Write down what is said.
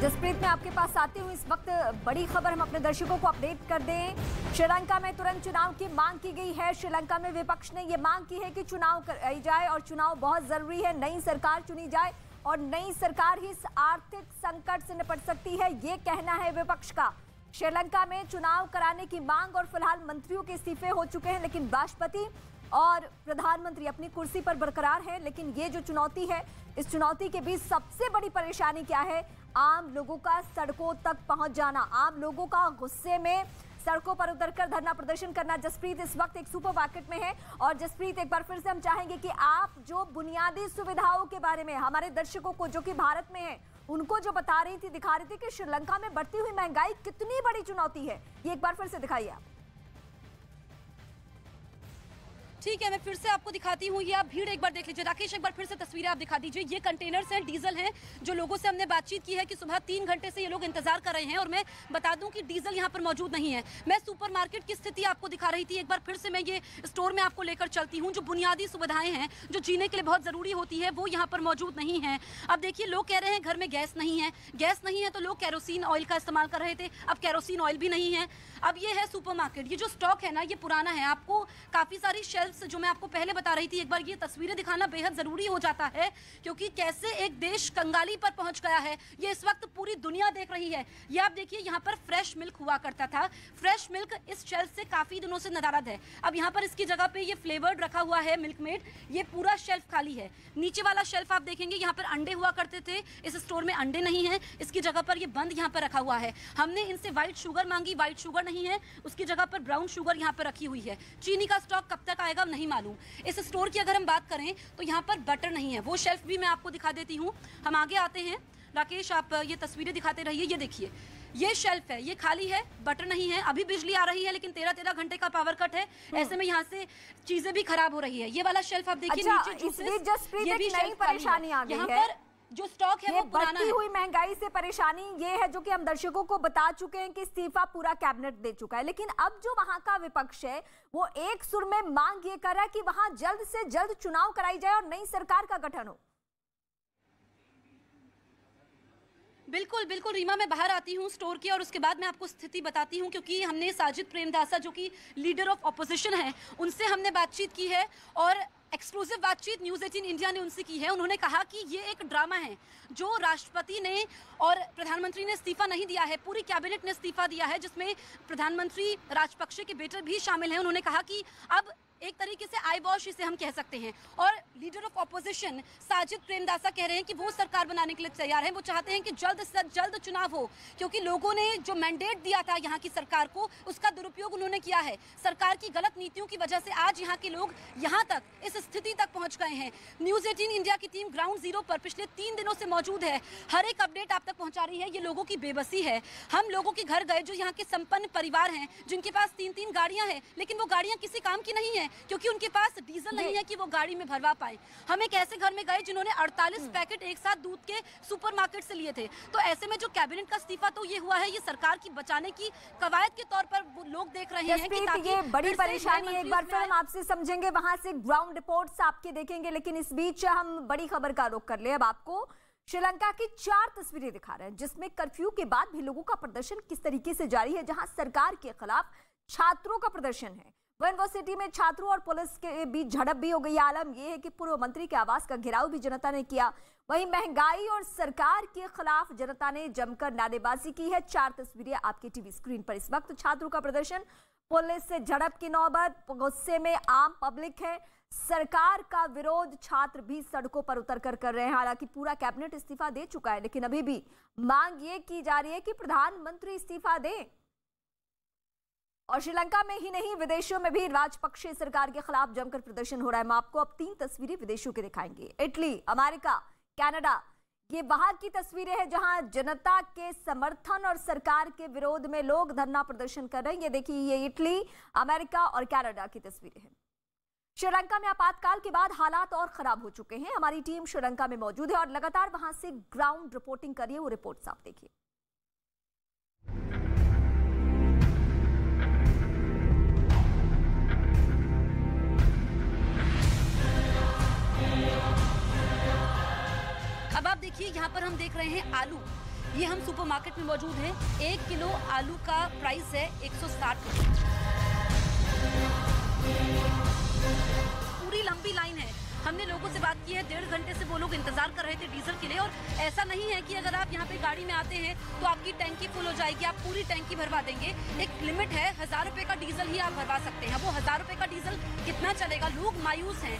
जसप्रीत, मैं आपके पास आती हूँ। इस वक्त बड़ी खबर हम अपने दर्शकों को अपडेट कर दें। श्रीलंका में तुरंत चुनाव की मांग की गई है। श्रीलंका में विपक्ष ने ये मांग की है कि चुनाव कराई जाए और चुनाव बहुत जरूरी है, नई सरकार चुनी जाए और नई सरकार ही इस आर्थिक संकट से निपट सकती है, ये कहना है विपक्ष का। श्रीलंका में चुनाव कराने की मांग और फिलहाल मंत्रियों के इस्तीफे हो चुके हैं, लेकिन राष्ट्रपति और प्रधानमंत्री अपनी कुर्सी पर बरकरार हैं। लेकिन ये जो चुनौती है, इस चुनौती के बीच सबसे बड़ी परेशानी क्या है? आम लोगों का सड़कों तक पहुंच जाना, आम लोगों का गुस्से में सड़कों पर उतरकर धरना प्रदर्शन करना। जसप्रीत इस वक्त एक सुपरमार्केट में है और जसप्रीत, एक बार फिर से हम चाहेंगे कि आप जो बुनियादी सुविधाओं के बारे में हमारे दर्शकों को, जो कि भारत में है, उनको जो बता रही थी, दिखा रही थी कि श्रीलंका में बढ़ती हुई महंगाई कितनी बड़ी चुनौती है, ये एक बार फिर से दिखाइए आप। ठीक है, मैं फिर से आपको दिखाती हूँ। ये आप भीड़ एक बार देख लीजिए। राकेश, एक बार फिर से तस्वीरें आप दिखा दीजिए। ये कंटेनर्स हैं, डीजल हैं, जो लोगों से हमने बातचीत की है कि सुबह 3 घंटे से ये लोग इंतजार कर रहे हैं। और मैं बता दूं कि डीजल यहाँ पर मौजूद नहीं है। मैं सुपरमार्केट की स्थिति आपको दिखा रही थी। एक बार फिर से मैं ये स्टोर में आपको लेकर चलती हूँ। जो बुनियादी सुविधाएं हैं, जो जीने के लिए बहुत जरूरी होती है, वो यहाँ पर मौजूद नहीं है। अब देखिए, लोग कह रहे हैं घर में गैस नहीं है। गैस नहीं है तो लोग केरोसिन ऑयल का इस्तेमाल कर रहे थे, अब केरोसिन ऑयल भी नहीं है। अब ये है सुपरमार्केट। ये जो स्टॉक है ना, ये पुराना है। आपको काफी सारी शेल्फ्स, जो मैं आपको पहले बता रही थी, एक बार ये तस्वीरें दिखाना बेहद जरूरी हो जाता है, क्योंकि कैसे एक देश कंगाली पर पहुंच गया है, ये इस वक्त पूरी दुनिया देख रही है। ये आप देखिए, यहाँ पर फ्रेश मिल्क हुआ करता था। फ्रेश मिल्क इस शेल्फ से काफी दिनों से नदारद है। अब यहाँ पर इसकी जगह पे ये फ्लेवर्ड रखा हुआ है, मिल्क मेड। ये पूरा शेल्फ खाली है। नीचे वाला शेल्फ आप देखेंगे, यहाँ पर अंडे हुआ करते थे। इस स्टोर में अंडे नहीं है, इसकी जगह पर ये बंद यहाँ पर रखा हुआ है। हमने इनसे व्हाइट शुगर मांगी, व्हाइट शुगर नहीं है, उसकी जगह पर ब्राउन शुगर यहाँ पर रखी हुई है। चीनी का स्टॉक कब तक आएगा नहीं मालूम। इस स्टोर की अगर हम बात करें तो यहाँ पर बटर नहीं है। वो शेल्फ भी मैं आपको दिखा देती हूँ। हम आगे आते हैं। राकेश, आप ये तस्वीरें दिखाते रहिए। ये देखिए, ये शेल्फ है, ये खाली है, बटर नहीं है। अभी बिजली आ रही है, लेकिन 13-13 घंटे का पावर कट है। ऐसे में यहाँ से चीजें भी खराब हो रही है। ये वाला शेल्फ आप देखिए, नीचे जूसेस, ये भी नई परेशानी आ गई है। जो स्टॉक है वो पुराना है। हुई महंगाई से परेशानी ये है, जो कि हम दर्शकों को बता चुके हैं कि इस्तीफा पूरा कैबिनेट दे चुका है। लेकिन अब जो वहां का विपक्ष है, वो एक सुर में मांग ये कर रहा है कि वहां जल्द से जल्द चुनाव कराई जाए और नई सरकार का गठन हो। बिल्कुल बिल्कुल रीमा, मैं बाहर आती हूँ स्टोर की और उसके बाद मैं आपको स्थिति बताती हूँ, क्योंकि हमने साजिद प्रेमदासा, जो कि लीडर ऑफ ऑपोजिशन है, उनसे हमने बातचीत की है और एक्सक्लूसिव बातचीत न्यूज़ 18 इंडिया ने उनसे की है। उन्होंने कहा कि ये एक ड्रामा है। जो राष्ट्रपति ने और प्रधानमंत्री ने इस्तीफा नहीं दिया है, पूरी कैबिनेट ने इस्तीफा दिया है, जिसमें प्रधानमंत्री राजपक्षे के बेटे भी शामिल हैं। उन्होंने कहा कि अब एक तरीके से आई वॉश इसे हम कह सकते हैं। और leader of opposition Sajid Premadasa कह रहे हैं कि वो सरकार बनाने के लिए तैयार हैं। वो चाहते हैं कि जल्द से जल्द चुनाव हो, क्योंकि लोगों ने जो मैंडेट दिया था यहाँ की सरकार को, उसका दुरुपयोग उन्होंने किया है। सरकार की गलत नीतियों की वजह से आज यहाँ के लोग यहाँ तक, इस स्थिति तक पहुँच गए हैं। न्यूज़ 18 इंडिया की टीम ग्राउंड जीरो पर पिछले 3 दिनों से मौजूद है। हर एक अपडेट आप तक पहुँचा रही है। ये लोगों की बेबसी है। हम लोगों के घर गए, जो यहाँ के संपन्न परिवार हैं, जिनके पास 3-3 गाड़ियाँ हैं, लेकिन वो गाड़ियाँ किसी काम की नहीं है, क्योंकि उनके पास डीजल नहीं है कि वो गाड़ी में भरवा पाए। हम एक ऐसे घर में गए जिन्होंने 48 पैकेट एक साथ दूध के सुपरमार्केट से लिए थे। तो ऐसे में जो कैबिनेट का इस्तीफा तो ये हुआ है, ये सरकार की बचाने की कवायद के तौर पर वो लोग देख रहे हैं कि ताकि ये बड़ी परेशानी है। एक बार फिर हम आपसे समझेंगे, वहां से ग्राउंड रिपोर्ट्स आपके देखेंगे। लेकिन इस बीच हम बड़ी खबर का रुख कर ले। अब आपको श्रीलंका की 4 तस्वीरें दिखा रहे हैं, जिसमें कर्फ्यू के बाद भी लोगों का प्रदर्शन किस तरीके से जारी है। जहां सरकार के खिलाफ छात्रों का प्रदर्शन है। यूनिवर्सिटी में छात्रों और पुलिस के बीच झड़प भी हो गई। आलम यह है कि पूर्व मंत्री के आवास का घेराव भी जनता ने किया। वहीं महंगाई और सरकार के खिलाफ जनता ने जमकर नारेबाजी की है। 4 तस्वीरें आपके टीवी स्क्रीन पर इस वक्त। छात्रों का प्रदर्शन, पुलिस से झड़प की नौबत, गुस्से में आम पब्लिक है। सरकार का विरोध छात्र भी सड़कों पर उतर कर रहे हैं। हालांकि पूरा कैबिनेट इस्तीफा दे चुका है, लेकिन अभी भी मांग ये की जा रही है कि प्रधानमंत्री इस्तीफा दें। और श्रीलंका में ही नहीं, विदेशों में भी राजपक्षे सरकार के खिलाफ जमकर प्रदर्शन हो रहा है। हम आपको अब 3 तस्वीरें विदेशों के दिखाएंगे। इटली, अमेरिका, कनाडा, ये वहां की तस्वीरें हैं जहां जनता के समर्थन और सरकार के विरोध में लोग धरना प्रदर्शन कर रहे हैं। ये देखिए, ये इटली, अमेरिका और कनाडा की तस्वीरें हैं। श्रीलंका में आपातकाल के बाद हालात और खराब हो चुके हैं। हमारी टीम श्रीलंका में मौजूद है और लगातार वहां से ग्राउंड रिपोर्टिंग कर रही है। वो रिपोर्ट्स आप देखिए। अब आप देखिए, यहाँ पर हम देख रहे हैं आलू। ये हम सुपरमार्केट में मौजूद हैं। 1 किलो आलू का प्राइस है 160 रुपये। पूरी लंबी लाइन है। हमने लोगों से बात की है, 1.5 घंटे से वो लोग इंतजार कर रहे थे डीजल के लिए। और ऐसा नहीं है कि अगर आप यहाँ पे गाड़ी में आते हैं तो आपकी टैंकी फुल हो जाएगी, आप पूरी टैंकी भरवा देंगे। एक लिमिट है, 1000 रुपए का डीजल ही आप भरवा सकते हैं। वो 1000 रुपए का डीजल कितना चलेगा? लोग मायूस हैं।